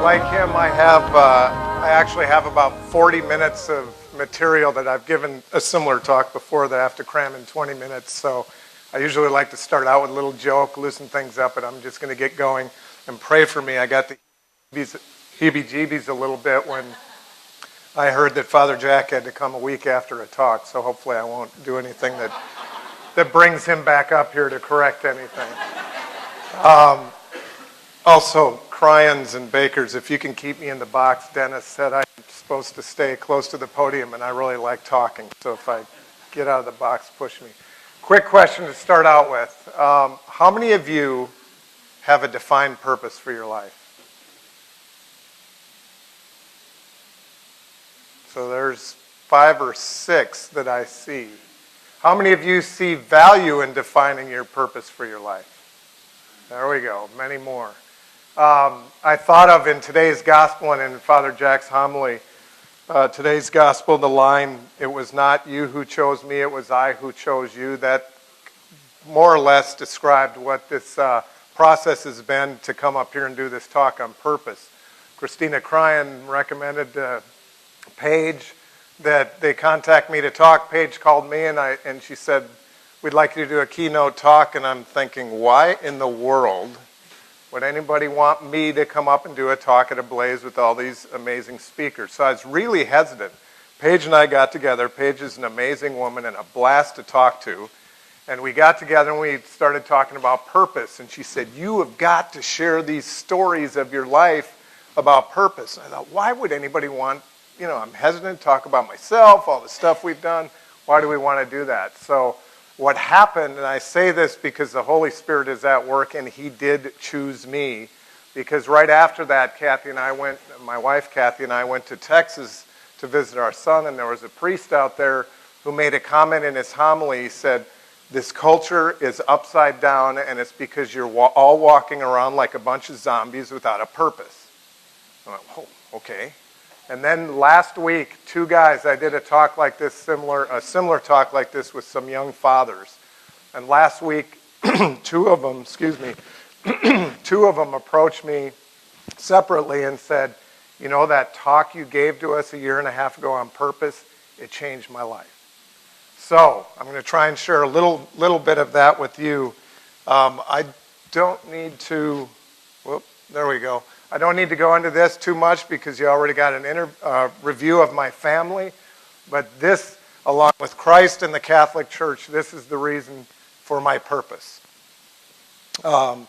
Like him, I actually have about 40 minutes of material that I've given a similar talk before that I have to cram in 20 minutes. So I usually like to start out with a little joke, loosen things up, but I'm just going to get going and pray for me. I got the heebie-jeebies a little bit when I heard that Father Jack had to come a week after a talk, so hopefully I won't do anything that brings him back up here to correct anything. Also, Cryans and Bakers, if you can keep me in the box. Dennis said I'm supposed to stay close to the podium, and I really like talking, so if I get out of the box, push me. Quick question to start out with. How many of you have a defined purpose for your life? So there's 5 or 6 that I see. How many of you see value in defining your purpose for your life? There we go, many more. I thought of in today's gospel and in Father Jack's homily, today's gospel, the line, "It was not you who chose me, it was I who chose you," that more or less described what this process has been to come up here and do this talk on purpose. Christina Cryan recommended Paige that they contact me to talk. Paige called me and she said, "We'd like you to do a keynote talk," and I'm thinking, why in the world would anybody want me to come up and do a talk at Ablaze with all these amazing speakers? So I was really hesitant. Paige and I got together. Paige is an amazing woman and a blast to talk to. And we got together and we started talking about purpose. And she said, "You have got to share these stories of your life about purpose." And I thought, why would anybody want, I'm hesitant to talk about myself, all the stuff we've done. Why do we want to do that? So what happened, and I say this because the Holy Spirit is at work and he did choose me, because right after that, my wife Kathy and I went to Texas to visit our son, and there was a priest out there who made a comment in his homily. He said, "This culture is upside down and it's because you're all walking around like a bunch of zombies without a purpose." I went, "Oh, okay." And then last week, 2 guys, I did a talk like this, a similar talk like this with some young fathers. And last week, 2 of them approached me separately and said, "That talk you gave to us a year and a half ago on purpose, it changed my life." So I'm going to try and share a little bit of that with you. I don't need to, there we go. I don't need to go into this too much because you already got an review of my family. But this, along with Christ and the Catholic Church, this is the reason for my purpose. Most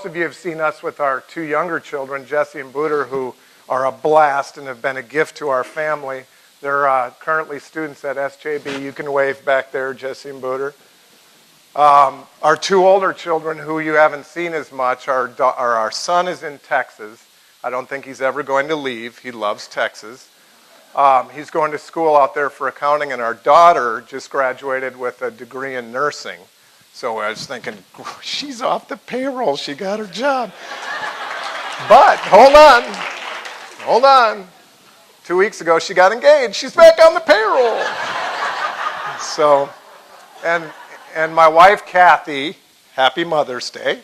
of you have seen us with our 2 younger children, Jesse and Booter, who are a blast and have been a gift to our family. They're currently students at SJB. You can wave back there, Jesse and Booter. Our 2 older children, who you haven't seen as much, our son is in Texas. I don't think he's ever going to leave. He loves Texas. He's going to school out there for accounting, and our daughter just graduated with a degree in nursing. So I was thinking, she's off the payroll. She got her job. But hold on. 2 weeks ago, she got engaged. She's back on the payroll. So, and my wife, Kathy, happy Mother's Day.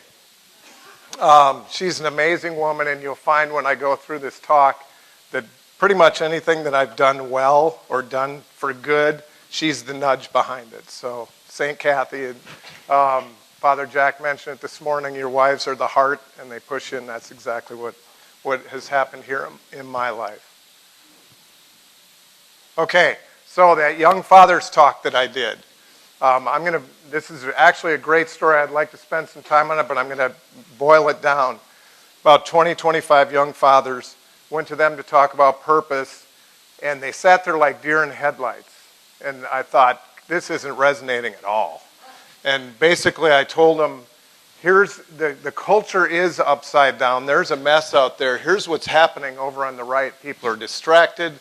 She's an amazing woman, and you'll find when I go through this talk that pretty much anything that I've done well or done for good, she's the nudge behind it. So, St. Kathy, and Father Jack mentioned it this morning, your wives are the heart, and they push you, and that's exactly what has happened here in my life. Okay, so that young father's talk that I did. This is actually a great story. I'd like to spend some time on it, but I'm going to boil it down. About 20, 25 young fathers, went to them to talk about purpose, and they sat there like deer in headlights. And I thought, this isn't resonating at all. And basically I told them, here's the culture is upside down. There's a mess out there. Here's what's happening over on the right. People are distracted.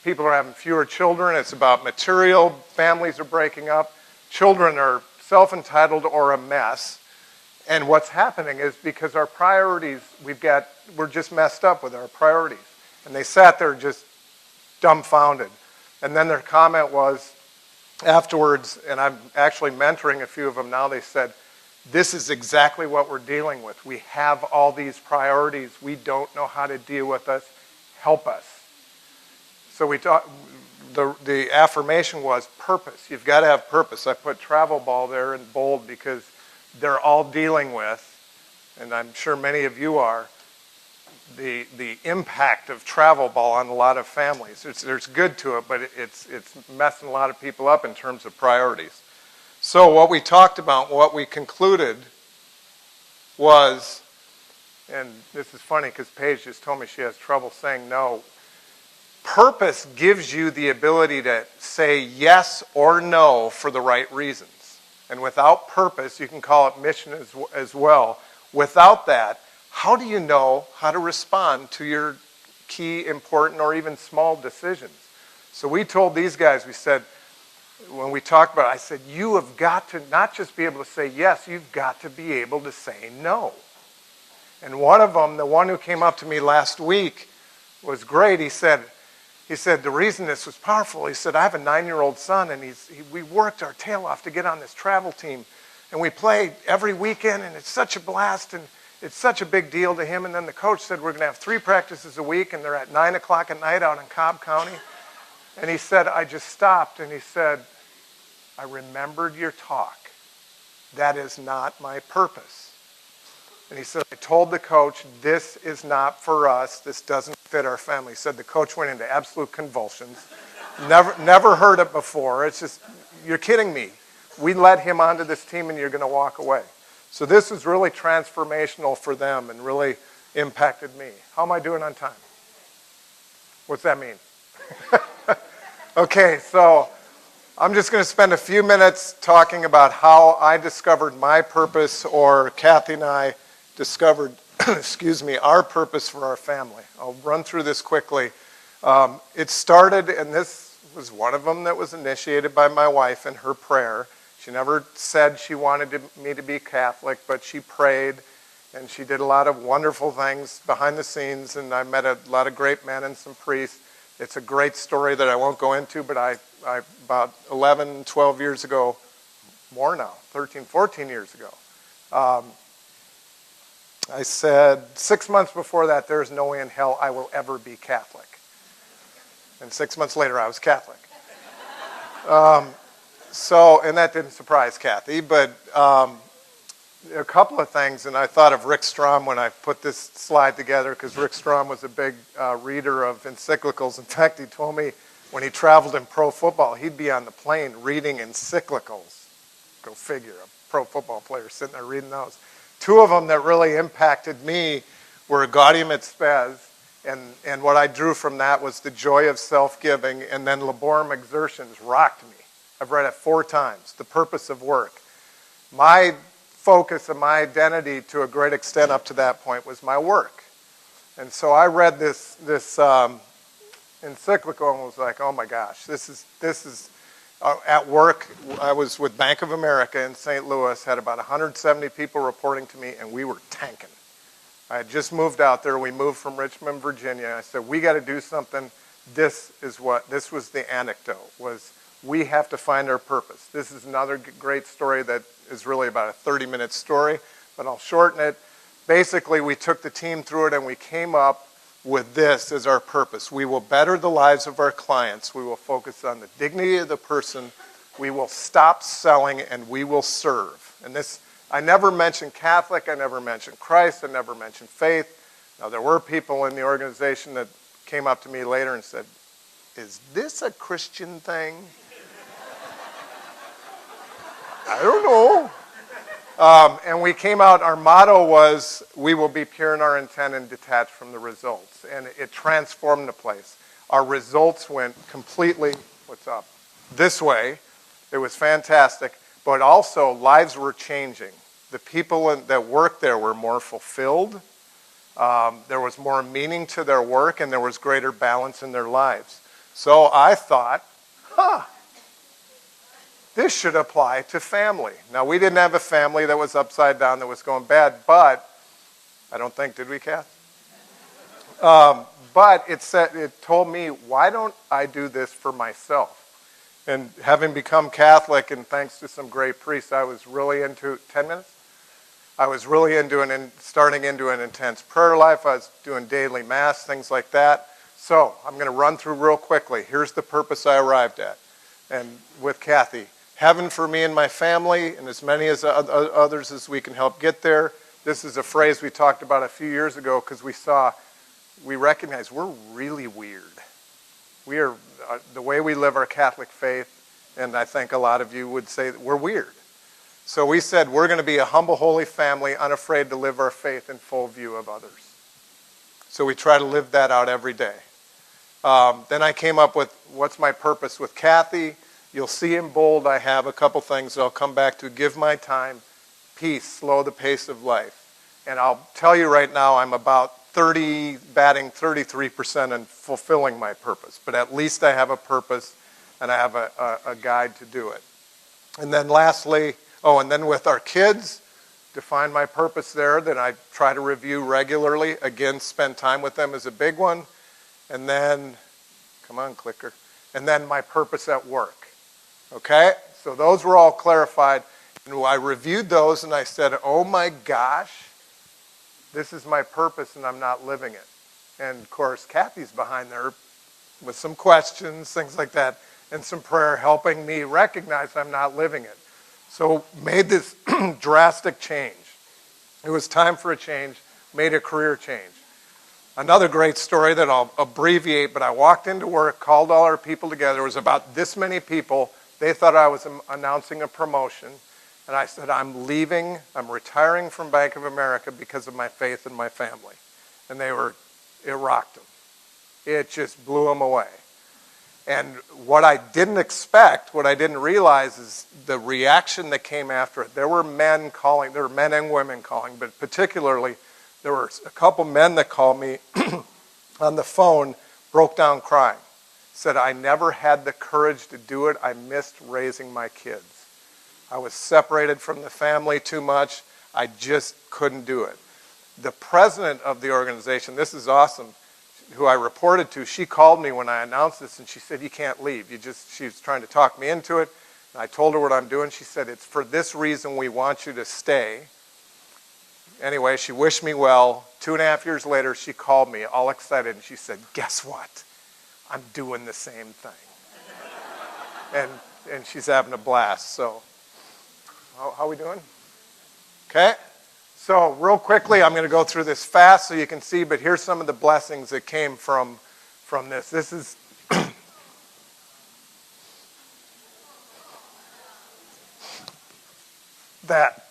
People are having fewer children. It's about material. Families are breaking up. Children are self-entitled or a mess. And what's happening is because our priorities, we're just messed up with our priorities. And they sat there just dumbfounded. And then their comment was afterwards, and I'm actually mentoring a few of them now, they said, This is exactly what we're dealing with. We have all these priorities. We don't know how to deal with us. Help us. So we talk, the affirmation was purpose. You've got to have purpose. I put travel ball there in bold because they're all dealing with, and I'm sure many of you are, the impact of travel ball on a lot of families. There's good to it, but it's messing a lot of people up in terms of priorities. So what we talked about, what we concluded was, and this is funny because Paige just told me she has trouble saying no. Purpose gives you the ability to say yes or no for the right reasons. And without purpose, you can call it mission as well. Without that, how do you know how to respond to your key, important, or even small decisions? So we told these guys, we said, when we talked about it, I said, you have got to not just be able to say yes, you've got to be able to say no. And one of them, the one who came up to me last week, was great. He said, the reason this was powerful, he said, I have a 9-year-old son, and we worked our tail off to get on this travel team. And we play every weekend, and it's such a blast, and it's such a big deal to him. And then the coach said, we're going to have 3 practices a week, and they're at 9 o'clock at night out in Cobb County. And he said, I just stopped, and he said, I remembered your talk. That is not my purpose. And he said, I told the coach, this is not for us. This doesn't fit our family. He said the coach went into absolute convulsions. Never heard it before. It's just, you're kidding me. We let him onto this team, and you're going to walk away. So this was really transformational for them and really impacted me. How am I doing on time? What's that mean? Okay, so I'm just going to spend a few minutes talking about how I discovered my purpose, or Kathy and I discovered, our purpose for our family. I'll run through this quickly. It started, and this was one of them that was initiated by my wife in her prayer. She never said she wanted me to be Catholic, but she prayed, and she did a lot of wonderful things behind the scenes, and I met a lot of great men and some priests. It's a great story that I won't go into, but I about 11, 12 years ago, more now, 13, 14 years ago, I said, 6 months before that, there is no way in hell I will ever be Catholic. And 6 months later, I was Catholic. And that didn't surprise Kathy, but a couple of things, and I thought of Rick Strom when I put this slide together, because Rick Strom was a big reader of encyclicals. In fact, he told me when he traveled in pro football, he'd be on the plane reading encyclicals. Go figure, a pro football player sitting there reading those. 2 of them that really impacted me were Gaudium et Spes, and what I drew from that was the joy of self-giving, and then Laborum Exertions rocked me. I've read it 4 times, The Purpose of Work. My focus and my identity to a great extent up to that point was my work. And so I read this encyclical and was like, oh my gosh, this is at work. I was with Bank of America in St. Louis, had about 170 people reporting to me, and we were tanking. I had just moved out there. We moved from Richmond, Virginia. I said, we got to do something. This was the anecdote, was we have to find our purpose. This is another great story that is really about a 30-minute story, but I'll shorten it. Basically, we took the team through it, and we came up with this as our purpose. We will better the lives of our clients. We will focus on the dignity of the person. We will stop selling, and we will serve. And this, I never mentioned Catholic. I never mentioned Christ. I never mentioned faith. Now, there were people in the organization that came up to me later and said, is this a Christian thing? I don't know. And we came out, our motto was, we will be pure in our intent and detached from the results. And it transformed the place. Our results went completely, this way. It was fantastic. But also, lives were changing. The people that worked there were more fulfilled. There was more meaning to their work, and there was greater balance in their lives. So I thought, this should apply to family. Now, we didn't have a family that was upside down, that was going bad, but I don't think, did we, Kath? But it told me, why don't I do this for myself? And having become Catholic, and thanks to some great priests, I was really into, 10 minutes? I was really starting into an intense prayer life. I was doing daily mass, things like that. So I'm going to run through real quickly. Here's the purpose I arrived at, and with Kathy. Heaven for me and my family, and as many as others as we can help get there. This is a phrase we talked about a few years ago because we recognize we're really weird. We are, the way we live our Catholic faith, and I think a lot of you would say that we're weird. So we said we're going to be a humble, holy family, unafraid to live our faith in full view of others. So we try to live that out every day. Then I came up with what's my purpose with Kathy. You'll see in bold I have a couple things that I'll come back to. Give my time, peace, slow the pace of life. And I'll tell you right now I'm about batting 33% in fulfilling my purpose. But at least I have a purpose and I have a guide to do it. And then lastly, and then with our kids, define my purpose there that I try to review regularly. Again, spend time with them is a big one. And then, come on, clicker. And then my purpose at work. Okay? So those were all clarified. And I reviewed those and I said, oh my gosh, this is my purpose and I'm not living it. And of course, Kathy's behind there with some questions, things like that, and some prayer helping me recognize I'm not living it. So made this drastic change. It was time for a change, made a career change. Another great story that I'll abbreviate, but I walked into work, called all our people together. It was about this many people. They thought I was announcing a promotion. And I said, I'm leaving, I'm retiring from Bank of America because of my faith in my family. And it rocked them. It just blew them away. And what I didn't expect, what I didn't realize is the reaction that came after it. There were men and women calling, but particularly there were a couple men that called me on the phone, broke down crying. Said, I never had the courage to do it. I missed raising my kids. I was separated from the family too much. I just couldn't do it. The president of the organization, this is awesome, who I reported to, she called me when I announced this and she said, you can't leave. She was trying to talk me into it. And I told her what I'm doing. She said, it's for this reason we want you to stay. Anyway, she wished me well. 2.5 years later, she called me all excited and she said, guess what? I'm doing the same thing. and she's having a blast. So how we doing? Okay. So real quickly, I'm going to go through this fast so you can see, but here's some of the blessings that came from this. This is that.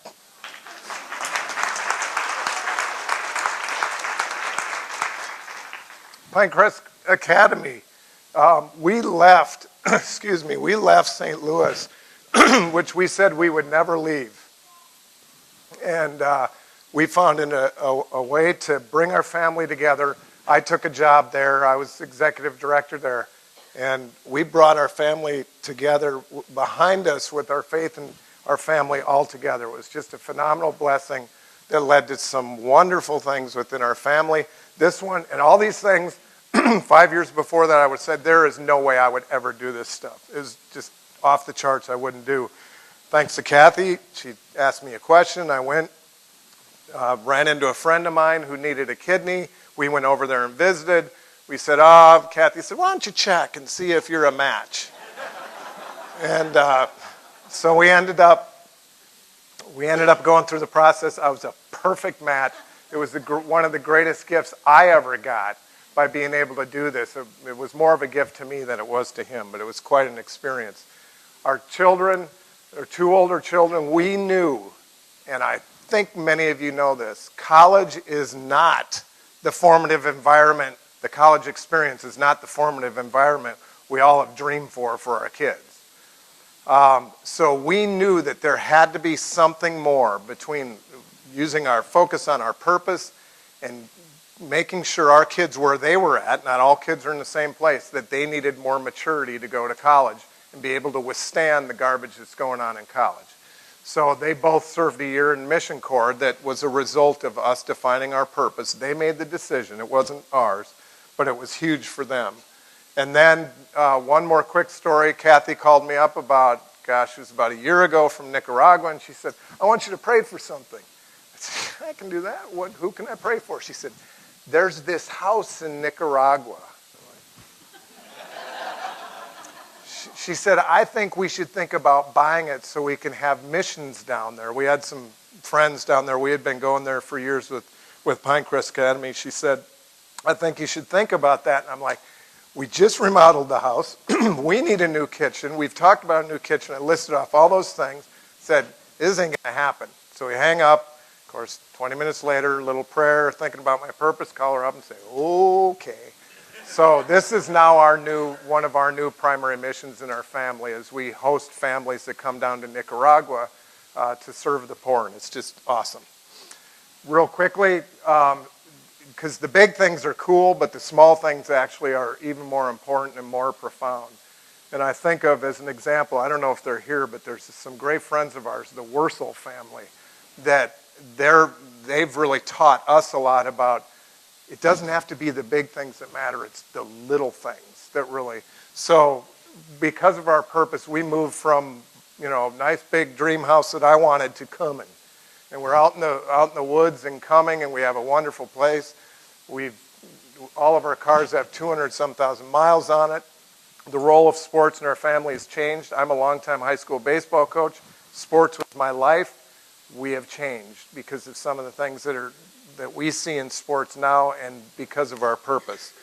Pinecrest Academy. We left St. Louis, which we said we would never leave. And we found a way to bring our family together. I took a job there. I was executive director there. And we brought our family together behind us with our faith and our family all together. It was just a phenomenal blessing that led to some wonderful things within our family. This one and all these things, 5 years before that, I would have said, there is no way I would ever do this stuff. It was just off the charts. I wouldn't do. Thanks to Kathy, she asked me a question. I went, ran into a friend of mine who needed a kidney. We went over there and visited. We said, Kathy said, why don't you check and see if you're a match? And so we ended up going through the process. I was a perfect match. It was one of the greatest gifts I ever got by being able to do this. It was more of a gift to me than it was to him, but it was quite an experience. Our children, our 2 older children, we knew, and I think many of you know this, college is not the formative environment. The college experience is not the formative environment we all have dreamed for our kids. So we knew that there had to be something more between using our focus on our purpose and making sure our kids where they were at, not all kids are in the same place, that they needed more maturity to go to college and be able to withstand the garbage that's going on in college. So they both served a year in Mission Corps that was a result of us defining our purpose. They made the decision. It wasn't ours, but it was huge for them. And then one more quick story. Kathy called me up it was about a year ago from Nicaragua, and she said, I want you to pray for something. I I can do that. Who can I pray for? She said, there's this house in Nicaragua. She said, I think we should think about buying it so we can have missions down there. We had some friends down there. We had been going there for years with Pinecrest Academy. She said, I think you should think about that. And I'm like, we just remodeled the house. We need a new kitchen. We've talked about a new kitchen. I listed off all those things. Said, this ain't going to happen. So we hang up. Of course, 20 minutes later, a little prayer, thinking about my purpose, call her up and say, okay. So this is now one of our new primary missions in our family, as we host families that come down to Nicaragua to serve the poor, and it's just awesome. Real quickly, because the big things are cool, but the small things actually are even more important and more profound. And I think of, as an example, I don't know if they're here, but there's some great friends of ours, the Wursel family, that they've really taught us a lot about. It doesn't have to be the big things that matter. It's the little things that really. So because of our purpose, we moved from, nice big dream house that I wanted to Cumming. And we're out in the woods in Cumming, and we have a wonderful place. All of our cars have 200-some thousand miles on it. The role of sports in our family has changed. I'm a longtime high school baseball coach. Sports was my life. We have changed because of some of the things that we see in sports now, and because of our purpose.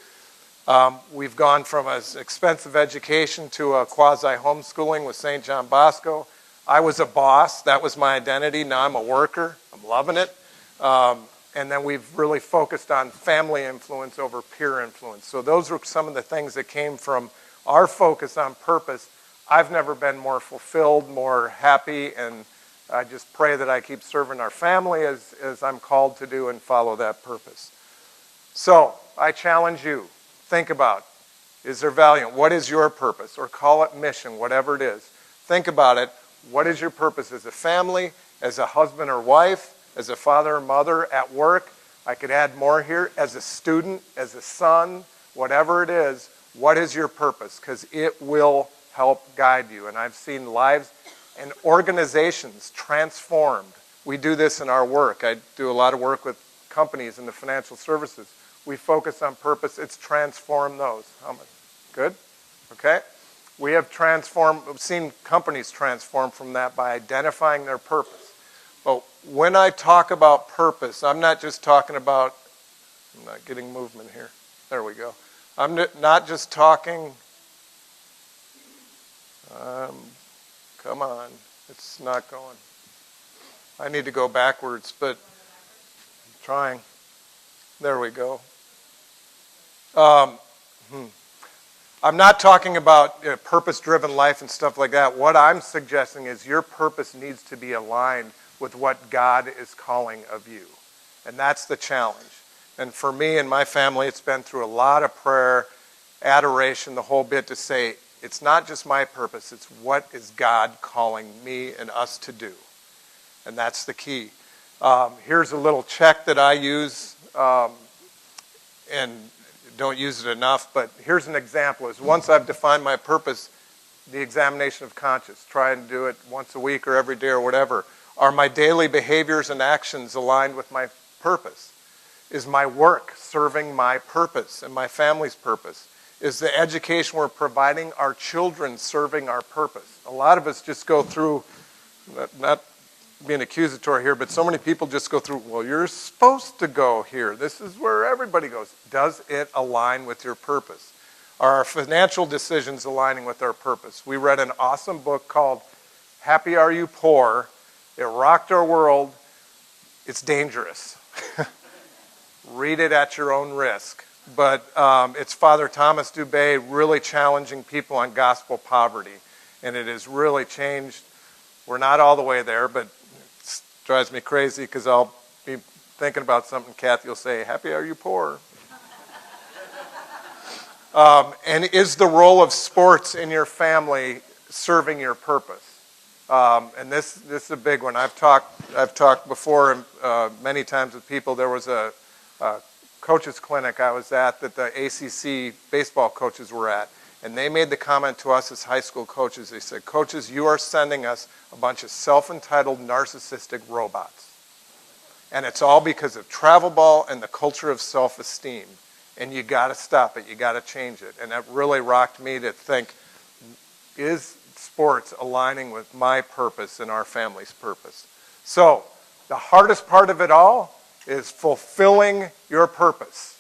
We've gone from an expensive education to a quasi-homeschooling with St. John Bosco. I was a boss. That was my identity. Now I'm a worker. I'm loving it. And then we've really focused on family influence over peer influence. So those are some of the things that came from our focus on purpose. I've never been more fulfilled, more happy, and I just pray that I keep serving our family as I'm called to do and follow that purpose. So I challenge you, think about, is there value? What is your purpose? Or call it mission, whatever it is. Think about it. What is your purpose as a family, as a husband or wife, as a father or mother, at work? I could add more here. As a student, as a son, whatever it is, what is your purpose? Because it will help guide you. And I've seen lives and organizations transformed. We do this in our work. I do a lot of work with companies in the financial services. We focus on purpose. It's transformed those. How much? Good? Okay? We have seen companies transform from that by identifying their purpose. But when I talk about purpose, I'm not just talking about, I'm not getting movement here. There we go. I'm not just talking, come on, it's not going. I need to go backwards, but I'm trying. There we go. I'm not talking about purpose-driven life and stuff like that. What I'm suggesting is your purpose needs to be aligned with what God is calling of you. And that's the challenge. And for me and my family, it's been through a lot of prayer, adoration, the whole bit, to say, it's not just my purpose, it's what is God calling me and us to do. And that's the key. Here's a little check that I use, and don't use it enough, but here's an example. Is once I've defined my purpose, the examination of conscience. Try and do it once a week or every day or whatever. Are my daily behaviors and actions aligned with my purpose? Is my work serving my purpose and my family's purpose? Is the education we're providing our children serving our purpose? A lot of us just go through, not being accusatory here, but so many people just go through, well, you're supposed to go here. This is where everybody goes. Does it align with your purpose? Are our financial decisions aligning with our purpose? We read an awesome book called Happy Are You Poor? It rocked our world. It's dangerous. Read it at your own risk. But it's Father Thomas Dubay really challenging people on gospel poverty. And it has really changed. We're not all the way there, but it drives me crazy because I'll be thinking about something. Kathy will say, happy are you poor? And is the role of sports in your family serving your purpose? And this is a big one. I've talked before many times with people. There was a coaches clinic I was at that the ACC baseball coaches were at, and they made the comment to us as high school coaches. They said, coaches, you are sending us a bunch of self-entitled narcissistic robots. And it's all because of travel ball and the culture of self-esteem. And you got to stop it. You got to change it. And that really rocked me to think, is sports aligning with my purpose and our family's purpose? So the hardest part of it all is fulfilling your purpose.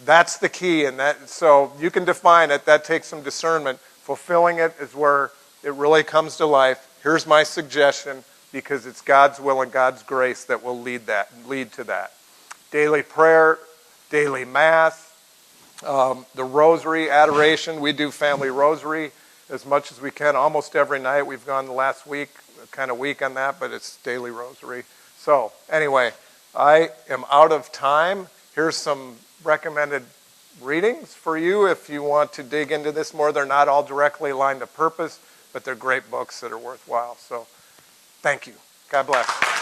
That's the key. And so you can define it. That takes some discernment. Fulfilling it is where it really comes to life. Here's my suggestion, because it's God's will and God's grace that will lead to that. Daily prayer, daily mass, the rosary, adoration. We do family rosary as much as we can, almost every night. We've gone the last week, kind of weak on that, but it's daily rosary. So anyway, I am out of time. Here's some recommended readings for you if you want to dig into this more. They're not all directly aligned to purpose, but they're great books that are worthwhile. So thank you. God bless.